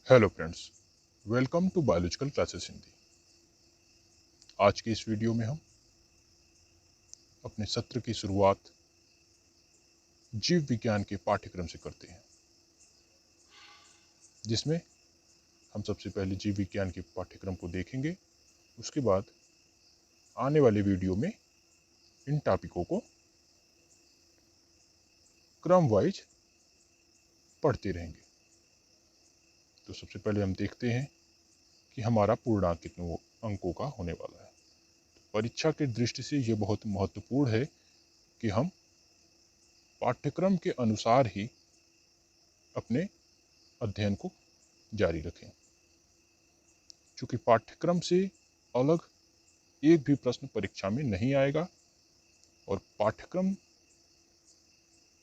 Hello friends, welcome to biological classes Hindi. आज के इस वीडियो में हम अपने सत्र की शुरुआत जीव विज्ञान के पाठ्यक्रम से करते हैं, जिसमें हम सबसे पहले जीव विज्ञान के पाठ्यक्रम को देखेंगे। उसके बाद आने वाले वीडियो में इन टॉपिकों को क्रम वाइज पढ़ते रहेंगे। तो सबसे पहले हम देखते हैं कि हमारा पूर्णांक कितने अंकों का होने वाला है। परीक्षा की दृष्टि से ये बहुत महत्वपूर्ण है कि हम पाठ्यक्रम के अनुसार ही अपने अध्ययन को जारी रखें, क्योंकि पाठ्यक्रम से अलग एक भी प्रश्न परीक्षा में नहीं आएगा और पाठ्यक्रम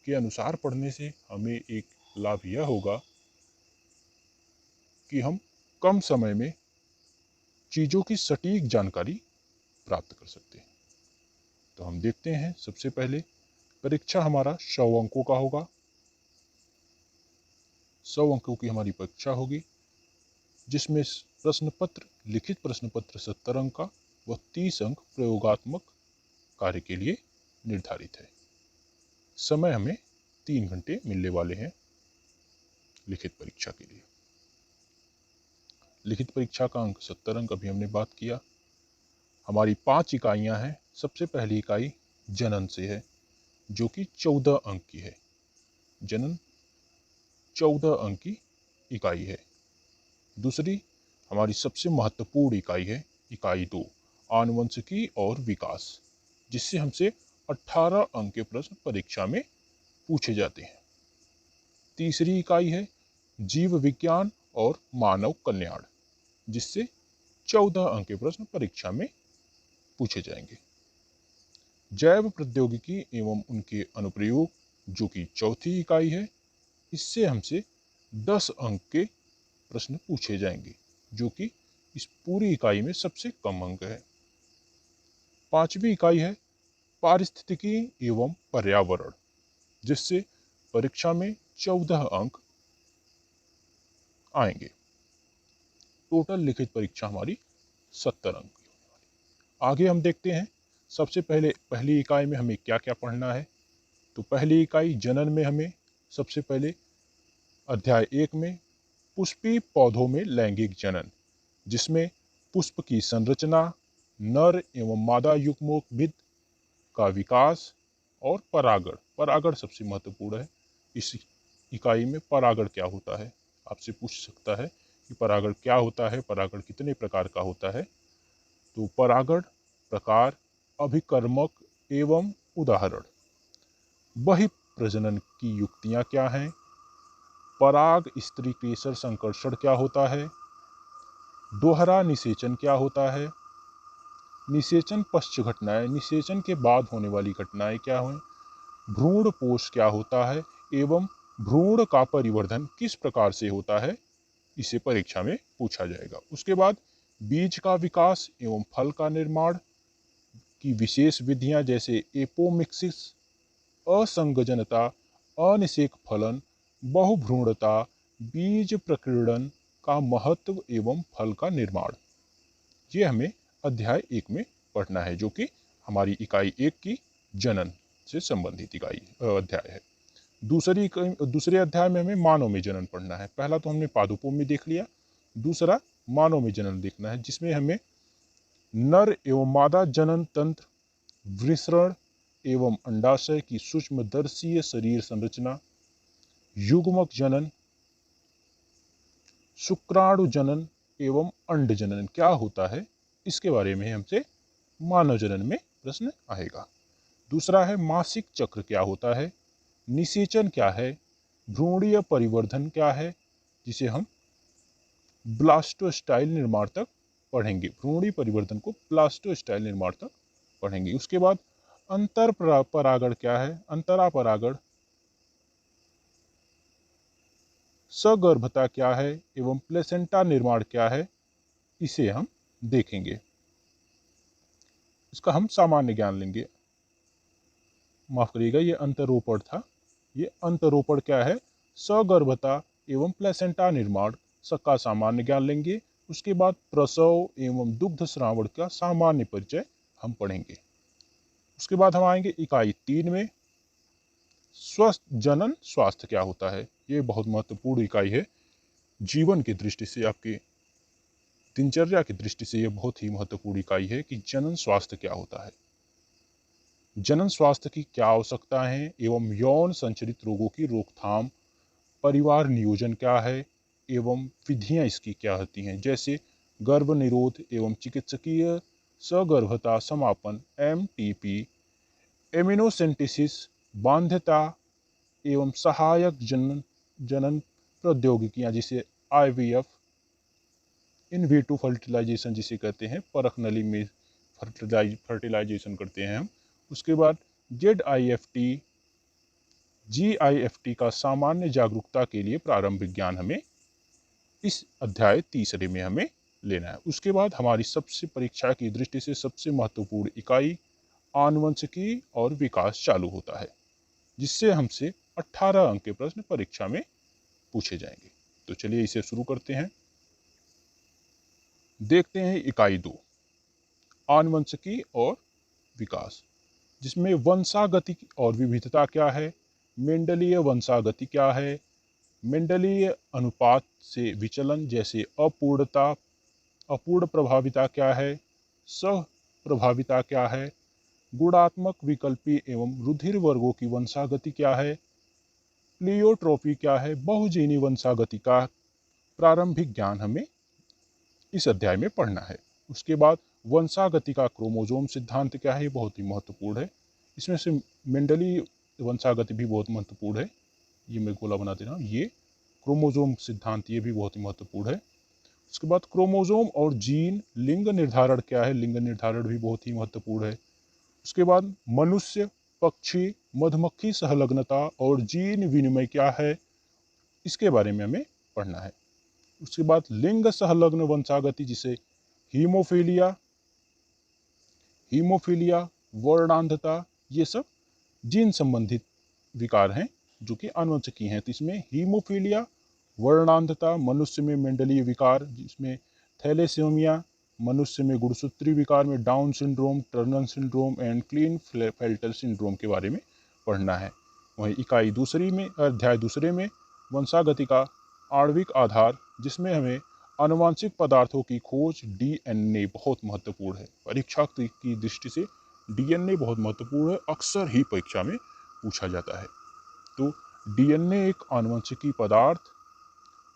के अनुसार पढ़ने से हमें एक लाभ यह होगा कि हम कम समय में चीज़ों की सटीक जानकारी प्राप्त कर सकते हैं। तो हम देखते हैं, सबसे पहले परीक्षा हमारा 100 अंकों का होगा। 100 अंकों की हमारी परीक्षा होगी, जिसमें प्रश्न पत्र, लिखित प्रश्न पत्र 70 अंक का व 30 अंक प्रयोगात्मक कार्य के लिए निर्धारित है। समय हमें 3 घंटे मिलने वाले हैं लिखित परीक्षा के लिए। लिखित परीक्षा का अंक 70 अंक, अभी हमने बात किया। हमारी 5 इकाइयां हैं। सबसे पहली इकाई जनन से है, जो कि 14 अंक की है। जनन 14 अंक की इकाई है। दूसरी हमारी सबसे महत्वपूर्ण इकाई है इकाई 2, आनुवंशिकी और विकास, जिससे हमसे 18 अंक के प्रश्न परीक्षा में पूछे जाते हैं। तीसरी इकाई है जीव विज्ञान और मानव कल्याण, जिससे 14 अंक के प्रश्न परीक्षा में पूछे जाएंगे। जैव प्रौद्योगिकी एवं उनके अनुप्रयोग, जो कि चौथी इकाई है, इससे हमसे 10 अंक के प्रश्न पूछे जाएंगे, जो कि इस पूरी इकाई में सबसे कम अंक है। पांचवी इकाई है पारिस्थितिकी एवं पर्यावरण, जिससे परीक्षा में 14 अंक आएंगे। टोटल लिखित परीक्षा हमारी 70 अंक की होने वाली। आगे हम देखते हैं, सबसे पहले पहली इकाई में हमें क्या क्या पढ़ना है। तो पहली इकाई जनन में हमें सबसे पहले अध्याय 1 में पुष्पीय पौधों में लैंगिक जनन, जिसमें पुष्प की संरचना, नर एवं मादा युग्मोद्भिद का विकास और परागण। परागण सबसे महत्वपूर्ण है। इस इकाई में परागण क्या होता है, आपसे पूछ सकता है कि परागण क्या होता है, परागण कितने प्रकार का होता है। तो परागण प्रकार, अभिकर्मक एवं उदाहरण, बहिःप्रजनन की युक्तियां क्या हैं, पराग स्त्री केसर संकर्षण क्या होता है, दोहरा निषेचन क्या होता है, निषेचन पश्च घटनाएं, निषेचन के बाद होने वाली घटनाएं क्या हैं, भ्रूण पोष क्या होता है एवं भ्रूण का परिवर्धन किस प्रकार से होता है, इसे परीक्षा में पूछा जाएगा। उसके बाद बीज का विकास एवं फल का निर्माण की विशेष विधियां, जैसे एपोमिक्सिस, असंगजनता, अनिषेक फलन, बहुभ्रूणता, बीज प्रकीर्णन का महत्व एवं फल का निर्माण, ये हमें अध्याय 1 में पढ़ना है, जो कि हमारी इकाई 1 की जनन से संबंधित इकाई अध्याय है। दूसरे अध्याय में हमें मानव में जनन पढ़ना है। पहला तो हमने पादपों में देख लिया, दूसरा मानव में जनन देखना है, जिसमें हमें नर एवं मादा जनन तंत्र, वृषण एवं अंडाशय की सूक्ष्मदर्शीय शरीर संरचना, युग्मक जनन, शुक्राणु जनन एवं अंड जनन क्या होता है, इसके बारे में हमसे मानव जनन में प्रश्न आएगा। दूसरा है मासिक चक्र क्या होता है, निषेचन क्या है, भ्रूणीय परिवर्धन क्या है, जिसे हम ब्लास्टोस्टाइल निर्माण तक पढ़ेंगे। भ्रूणीय परिवर्तन को ब्लास्टोस्टाइल निर्माण तक पढ़ेंगे। उसके बाद अंतर परागण क्या है, अंतरा परागण, सगर्भता क्या है एवं प्लेसेंटा निर्माण क्या है, इसे हम देखेंगे। इसका हम सामान्य ज्ञान लेंगे। माफ करिएगा, ये अंतरोपण था। ये अंतरोपण क्या है, सगर्भता एवं प्लेसेंटा निर्माण का सामान्य ज्ञान लेंगे। उसके बाद प्रसव एवं दुग्ध श्रावण का सामान्य परिचय हम पढ़ेंगे। उसके बाद हम आएंगे इकाई 3 में, स्वस्थ जनन स्वास्थ्य क्या होता है। ये बहुत महत्वपूर्ण इकाई है। जीवन की दृष्टि से, आपके दिनचर्या की दृष्टि से ये बहुत ही महत्वपूर्ण इकाई है कि जनन स्वास्थ्य क्या होता है। जनन स्वास्थ्य की क्या आवश्यकता है एवं यौन संचरित रोगों की रोकथाम, परिवार नियोजन क्या है एवं विधियां इसकी क्या होती हैं, जैसे गर्भ निरोध एवं चिकित्सकीय सगर्भता समापन MTP, एमिनोसेंटेसिस, बाध्यता एवं सहायक जनन प्रौद्योगिकियां जिसे IVF, इन विट्रो फर्टिलाइजेशन जिसे कहते हैं, परख नली में फर्टिलाइजेशन करते हैं हम। उसके बाद ZIFT, GIFT का सामान्य जागरूकता के लिए प्रारंभिक ज्ञान हमें इस अध्याय 3 में हमें लेना है। उसके बाद हमारी सबसे परीक्षा की दृष्टि से सबसे महत्वपूर्ण इकाई आनुवंशिकी और विकास चालू होता है, जिससे हमसे 18 अंक के प्रश्न परीक्षा में पूछे जाएंगे। तो चलिए इसे शुरू करते हैं। देखते हैं इकाई 2, आनुवंशिकी और विकास, जिसमें वंशागति और विविधता क्या है, मेंडलीय वंशागति क्या है, मेंडलीय अनुपात से विचलन जैसे अपूर्णता, अपूर्ण प्रभाविता क्या है, सह प्रभाविता क्या है, गुणात्मक विकल्पी एवं रुधिर वर्गों की वंशागति क्या है, प्लियोट्रोपी क्या है, बहुजीनी वंशागति का प्रारंभिक ज्ञान हमें इस अध्याय में पढ़ना है। उसके बाद वंशागति का क्रोमोजोम सिद्धांत क्या है, ये बहुत ही महत्वपूर्ण है। इसमें से मेंडलीय वंशागति भी बहुत महत्वपूर्ण है। ये मैं गोला बना दे रहा हूँ, ये क्रोमोजोम सिद्धांत ये भी बहुत ही महत्वपूर्ण है। उसके बाद क्रोमोजोम और जीन लिंग निर्धारण क्या है, लिंग निर्धारण भी बहुत ही महत्वपूर्ण है। उसके बाद मनुष्य, पक्षी, मधुमक्खी सहलग्नता और जीन विनिमय क्या है, इसके बारे में हमें पढ़ना है। उसके बाद लिंग सहलग्न वंशागति जिसे हीमोफीलिया, वर्णांधता, ये सब जीन संबंधित विकार हैं जो कि आनुवंशिकी हैं। तो इसमें हीमोफीलिया, वर्णांधता, मनुष्य में मेंडलीय विकार जिसमें थैलेसीमिया, मनुष्य में गुणसूत्री विकार में Down syndrome, Turner syndrome and Klinefelter syndrome के बारे में पढ़ना है। वहीं इकाई 2 में, अध्याय 2 में वंशागति का आणविक आधार, जिसमें हमें आनुवांशिक पदार्थों की खोज, DNA बहुत महत्वपूर्ण है। परीक्षा की दृष्टि से DNA बहुत महत्वपूर्ण है, अक्सर ही परीक्षा में पूछा जाता है। तो DNA एक आनुवंशिकी पदार्थ,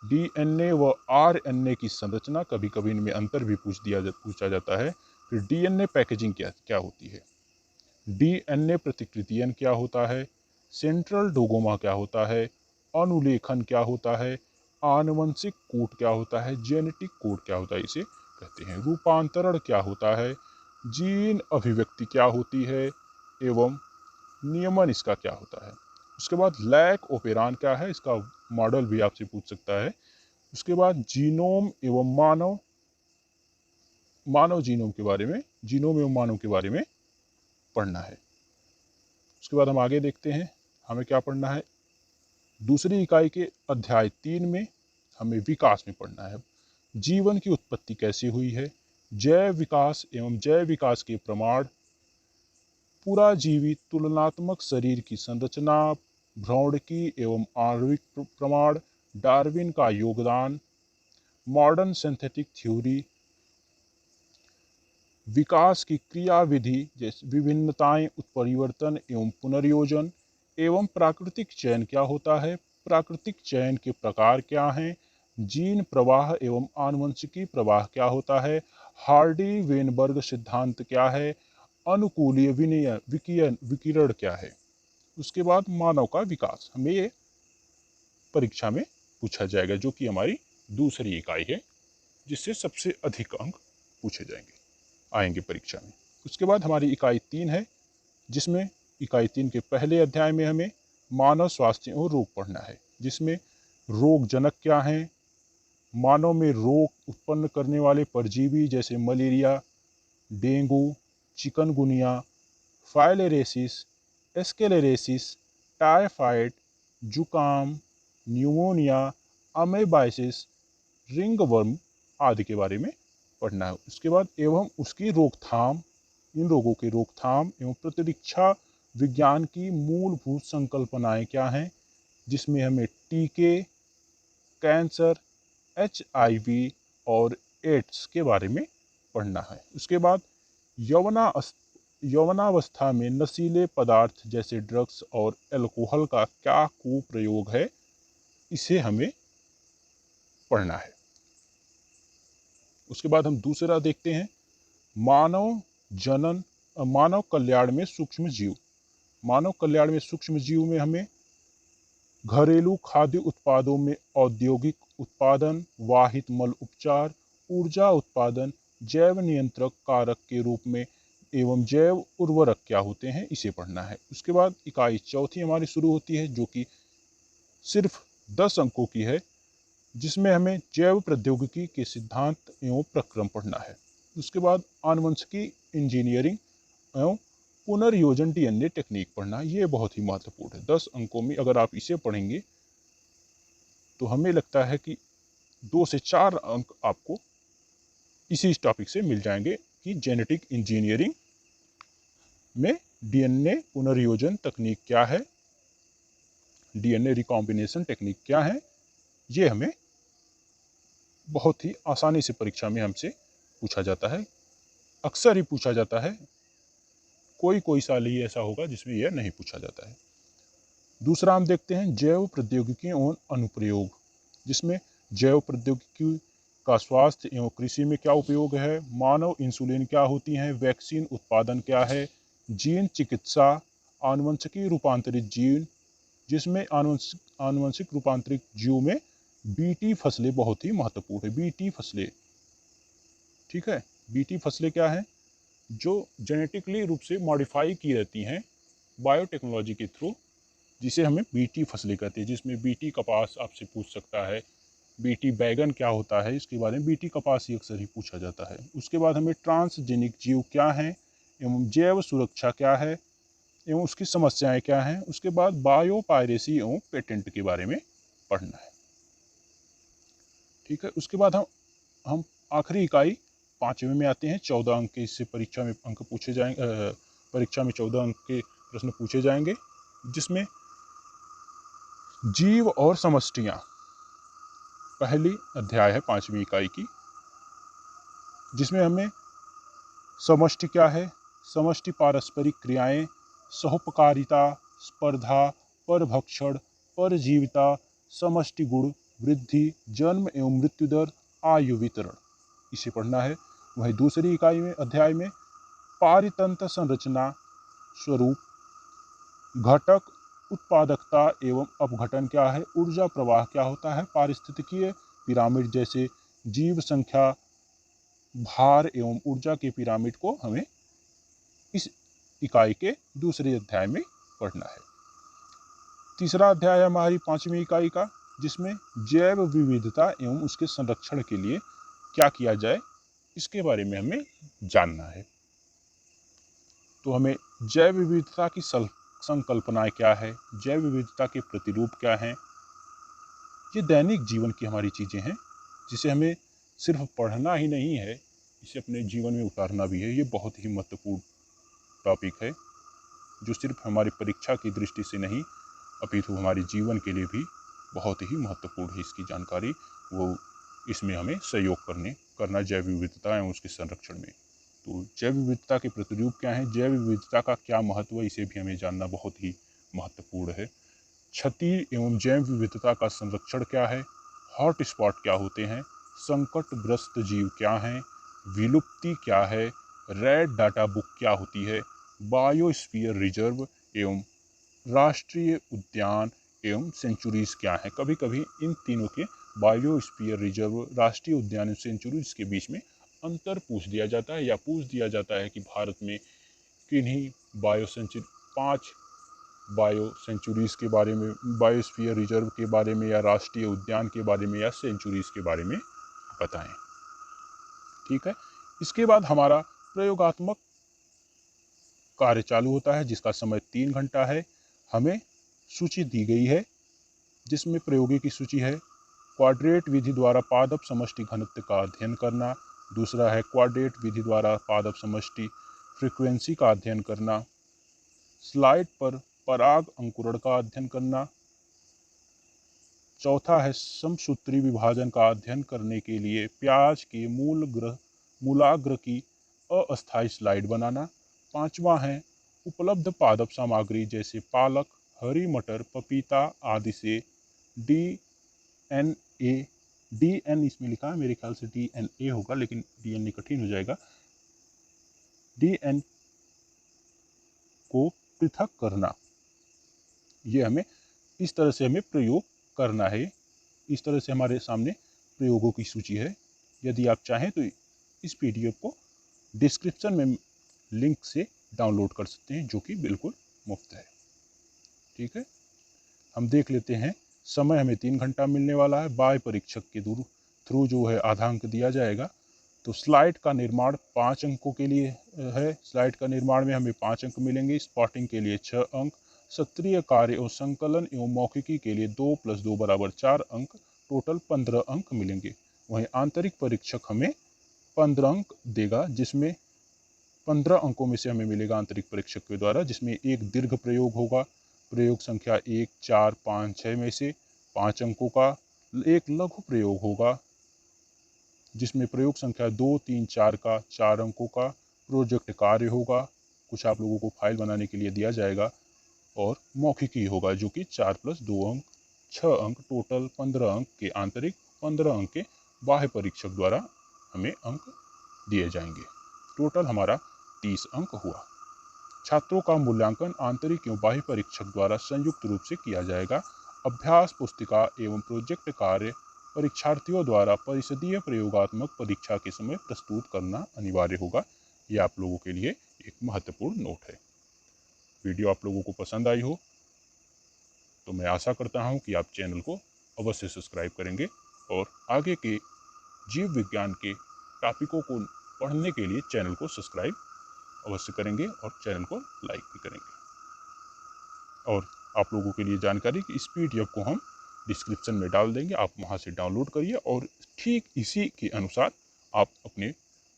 DNA व RNA की संरचना, कभी कभी इनमें अंतर भी पूछा जाता है। फिर DNA पैकेजिंग क्या होती है, DNA प्रतिकृतियन क्या होता है, सेंट्रल डोगोमा क्या होता है, अनुलेखन क्या होता है, आनुवंशिक कोड क्या होता है, जेनेटिक कोड क्या होता है इसे कहते हैं, रूपांतरण क्या होता है, जीन अभिव्यक्ति क्या होती है एवं नियमन इसका क्या होता है। उसके बाद लैक ओपेरान क्या है, इसका मॉडल भी आपसे पूछ सकता है। उसके बाद जीनोम एवं मानव जीनोम के बारे में, जीनोम एवं मानव के बारे में पढ़ना है। उसके बाद हम आगे देखते हैं हमें क्या पढ़ना है। दूसरी इकाई के अध्याय 3 में हमें विकास में पढ़ना है। जीवन की उत्पत्ति कैसे हुई है, जैव विकास एवं जैव विकास के प्रमाण, पुराजीवी तुलनात्मक शरीर की संरचना, भ्रौणिकी एवं आणविक प्रमाण, डार्विन का योगदान, मॉडर्न सिंथेटिक थ्योरी, विकास की क्रियाविधि जैसे विभिन्नताएं, उत्परिवर्तन एवं पुनर्योजन, एवं प्राकृतिक चयन क्या होता है, प्राकृतिक चयन के प्रकार क्या हैं, जीन प्रवाह एवं आनुवंशिकी प्रवाह क्या होता है, हार्डी वेनबर्ग सिद्धांत क्या है, अनुकूलीय विकिरण क्या है। उसके बाद मानव का विकास हमें ये परीक्षा में पूछा जाएगा, जो कि हमारी दूसरी इकाई है, जिससे सबसे अधिक अंक पूछे आएंगे परीक्षा में। उसके बाद हमारी इकाई 3 है, जिसमें इकाई 3 के पहले अध्याय में हमें मानव स्वास्थ्य और रोग पढ़ना है, जिसमें रोग जनक क्या हैं, मानव में रोग उत्पन्न करने वाले परजीवी जैसे malaria, dengue, chikungunya, filariasis, ascariasis, typhoid, जुकाम, न्यूमोनिया, अमेबाइसिस, रिंग वर्म आदि के बारे में पढ़ना है। उसके बाद एवं उसकी रोकथाम, इन रोगों की रोकथाम एवं प्रतिरक्षा विज्ञान की मूलभूत संकल्पनाएं क्या हैं, जिसमें हमें टीके, कैंसर, HIV और एड्स के बारे में पढ़ना है। उसके बाद यौवनावस्था में नशीले पदार्थ जैसे ड्रग्स और अल्कोहल का क्या कुप्रयोग है, इसे हमें पढ़ना है। उसके बाद हम दूसरा देखते हैं, मानव जनन मानव कल्याण में सूक्ष्म जीव। मानव कल्याण में सूक्ष्म जीव में हमें घरेलू खाद्य उत्पादों में औद्योगिक उत्पादन, वाहित मल उपचार, ऊर्जा उत्पादन, जैव नियंत्रक कारक के रूप में एवं जैव उर्वरक क्या होते हैं, इसे पढ़ना है। उसके बाद इकाई चौथी हमारी शुरू होती है, जो कि सिर्फ 10 अंकों की है, जिसमें हमें जैव प्रौद्योगिकी के सिद्धांत एवं प्रक्रम पढ़ना है। उसके बाद आनुवंशिकी इंजीनियरिंग एवं पुनर्योजन DNA टेक्निक पढ़ना, ये बहुत ही महत्वपूर्ण है। 10 अंकों में अगर आप इसे पढ़ेंगे तो हमें लगता है कि 2 से 4 अंक आपको इसी टॉपिक से मिल जाएंगे कि जेनेटिक इंजीनियरिंग में DNA पुनर्योजन तकनीक क्या है, DNA रिकॉम्बिनेशन टेक्निक क्या है। ये हमें बहुत ही आसानी से परीक्षा में हमसे पूछा जाता है, अक्सर ही पूछा जाता है, कोई साल ही ऐसा होगा जिसमें यह नहीं पूछा जाता है। दूसरा हम देखते हैं जैव प्रौद्योगिकी और अनुप्रयोग, जिसमें जैव प्रौद्योगिकी का स्वास्थ्य एवं कृषि में क्या उपयोग है, मानव इंसुलिन क्या होती हैं, वैक्सीन उत्पादन क्या है, जीन चिकित्सा, आनुवंशिकी रूपांतरित जीन, जिसमें आनुवंशिक रूपांतरित जीव में बीटी फसलें बहुत ही महत्वपूर्ण है। बीटी फसलें, ठीक है, बीटी फसलें क्या है, जो जेनेटिकली रूप से मॉडिफाई की रहती हैं बायोटेक्नोलॉजी के थ्रू, जिसे हमें बीटी फसलें कहते हैं। जिसमें बीटी कपास आपसे पूछ सकता है, बीटी बैगन क्या होता है, इसके बारे में बीटी कपास ही अक्सर ही पूछा जाता है। उसके बाद हमें ट्रांसजेनिक जीव क्या हैं एवं जैव सुरक्षा क्या है एवं उसकी समस्याएं क्या हैं। उसके बाद बायो पायरेसी एवं पेटेंट के बारे में पढ़ना है, ठीक है। उसके बाद हम आखिरी इकाई 5वें में आते हैं। 14 अंक के इससे परीक्षा में अंक पूछे जाएंगे, परीक्षा में 14 अंक के प्रश्न पूछे जाएंगे, जिसमें जीव और समष्टियां पहली अध्याय है 5वीं इकाई की, जिसमें हमें समष्टि क्या है, समष्टि पारस्परिक क्रियाएं, सहोपकारिता, स्पर्धा, परभक्षण, परजीविता, समष्टि गुण, वृद्धि, जन्म एवं मृत्यु दर, आयु वितरण, इसे पढ़ना है। वहीं दूसरी इकाई में अध्याय में पारितंत्र संरचना, स्वरूप, घटक, उत्पादकता एवं अपघटन क्या है, ऊर्जा प्रवाह क्या होता है, पारिस्थितिकीय पिरामिड जैसे जीव संख्या, भार एवं ऊर्जा के पिरामिड को हमें इस इकाई के दूसरे अध्याय में पढ़ना है। तीसरा अध्याय है हमारी 5वीं इकाई का, जिसमें जैव विविधता एवं उसके संरक्षण के लिए क्या किया जाए, इसके बारे में हमें जानना है। तो हमें जैव विविधता की संकल्पनाएं क्या है, जैव विविधता के प्रतिरूप क्या हैं, ये दैनिक जीवन की हमारी चीज़ें हैं, जिसे हमें सिर्फ पढ़ना ही नहीं है, इसे अपने जीवन में उतारना भी है। ये बहुत ही महत्वपूर्ण टॉपिक है, जो सिर्फ हमारी परीक्षा की दृष्टि से नहीं अपितु हमारे जीवन के लिए भी बहुत ही महत्वपूर्ण है। इसकी जानकारी वो इसमें हमें सहयोग करना जैव विविधता एवं उसके संरक्षण में। तो जैव विविधता के प्रतिरूप क्या हैं, जैव विविधता का क्या महत्व है, इसे भी हमें जानना बहुत ही महत्वपूर्ण है। क्षति एवं जैव विविधता का संरक्षण क्या है, हॉट स्पॉट क्या होते हैं, संकटग्रस्त जीव क्या हैं, विलुप्ति क्या है, रेड डाटा बुक क्या होती है, बायोस्फीयर रिजर्व एवं राष्ट्रीय उद्यान एवं सेंचुरीज क्या है। कभी कभी इन तीनों के बायोस्फीयर रिजर्व, राष्ट्रीय उद्यान एवं सेंचुरीज के बीच में अंतर पूछ दिया जाता है, या पूछ दिया जाता है कि भारत में किन्हीं 5 बायो सेंचुरीज के बारे में, बायोस्फीयर रिजर्व के बारे में, या राष्ट्रीय उद्यान के बारे में, या सेंचुरीज के बारे में बताएं, ठीक है। इसके बाद हमारा प्रयोगात्मक कार्य चालू होता है, जिसका समय 3 घंटा है। हमें सूची दी गई है, जिसमें प्रयोगी की सूची है क्वाड्रेट विधि द्वारा पादप समष्टि घनत्व का अध्ययन करना। दूसरा है क्वाड्रेट विधि द्वारा पादप समष्टि फ्रीक्वेंसी का अध्ययन करना। स्लाइड पर पराग अंकुरण का अध्ययन करना। चौथा है समसूत्री विभाजन का अध्ययन करने के लिए प्याज के मूलाग्र की अस्थायी स्लाइड बनाना। पांचवा है उपलब्ध पादप सामग्री जैसे पालक, हरी मटर, पपीता आदि से डीएनए, डीएन इसमें लिखा है, मेरे ख्याल से डीएनए होगा, लेकिन डीएनए कठिन हो जाएगा, डीएन को पृथक करना। ये हमें इस तरह से हमें प्रयोग करना है। इस तरह से हमारे सामने प्रयोगों की सूची है। यदि आप चाहें तो इस पीडीएफ को डिस्क्रिप्शन में लिंक से डाउनलोड कर सकते हैं, जो कि बिल्कुल मुफ्त है। ठीक है, हम देख लेते हैं। समय हमें 3 घंटा मिलने वाला है। बाह्य परीक्षक के थ्रू जो है आधा अंक दिया जाएगा। तो स्लाइड का निर्माण 5 अंकों के लिए है। स्लाइड का निर्माण में हमें 5 अंक मिलेंगे। स्पॉटिंग के लिए 6 अंक, सक्रिय कार्य और संकलन एवं मौखिकी के लिए 2 + 2 = 4 अंक, टोटल 15 अंक मिलेंगे। वहीं आंतरिक परीक्षक हमें 15 अंक देगा, जिसमें 15 अंकों में से हमें मिलेगा आंतरिक परीक्षक के द्वारा, जिसमें एक दीर्घ प्रयोग होगा, प्रयोग संख्या 1, 4, 5, 6 में से 5 अंकों का। एक लघु प्रयोग होगा जिसमें प्रयोग संख्या 2, 3, 4 का 4 अंकों का। प्रोजेक्ट कार्य होगा, कुछ आप लोगों को फाइल बनाने के लिए दिया जाएगा। और मौखिकी होगा जो कि 4 + 2 अंक, 6 अंक, टोटल 15 अंक के आंतरिक, 15 अंक के बाह्य परीक्षक द्वारा हमें अंक दिए जाएंगे। टोटल हमारा 30 अंक हुआ। छात्रों का मूल्यांकन आंतरिक एवं बाह्य परीक्षक द्वारा संयुक्त रूप से किया जाएगा। अभ्यास पुस्तिका एवं प्रोजेक्ट कार्य परीक्षार्थियों द्वारा परिषदीय प्रयोगात्मक परीक्षा के समय प्रस्तुत करना अनिवार्य होगा। यह आप लोगों के लिए एक महत्वपूर्ण नोट है। वीडियो आप लोगों को पसंद आई हो तो मैं आशा करता हूं कि आप चैनल को अवश्य सब्सक्राइब करेंगे और आगे के जीव विज्ञान के टॉपिकों को पढ़ने के लिए चैनल को सब्सक्राइब अवश्य करेंगे और चैनल को लाइक भी करेंगे। और आप लोगों के लिए जानकारी कि इस पीडीएफ को हम डिस्क्रिप्शन में डाल देंगे, आप वहां से डाउनलोड करिए और ठीक इसी के अनुसार आप अपने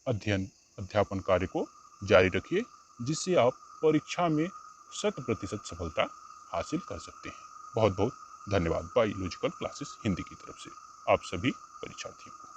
अध्यापन कार्य को जारी रखिए, जिससे आप परीक्षा में 100% सफलता हासिल कर सकते हैं। बहुत बहुत धन्यवाद बायोलॉजिकल क्लासेस हिंदी की तरफ से आप सभी परीक्षार्थियों को।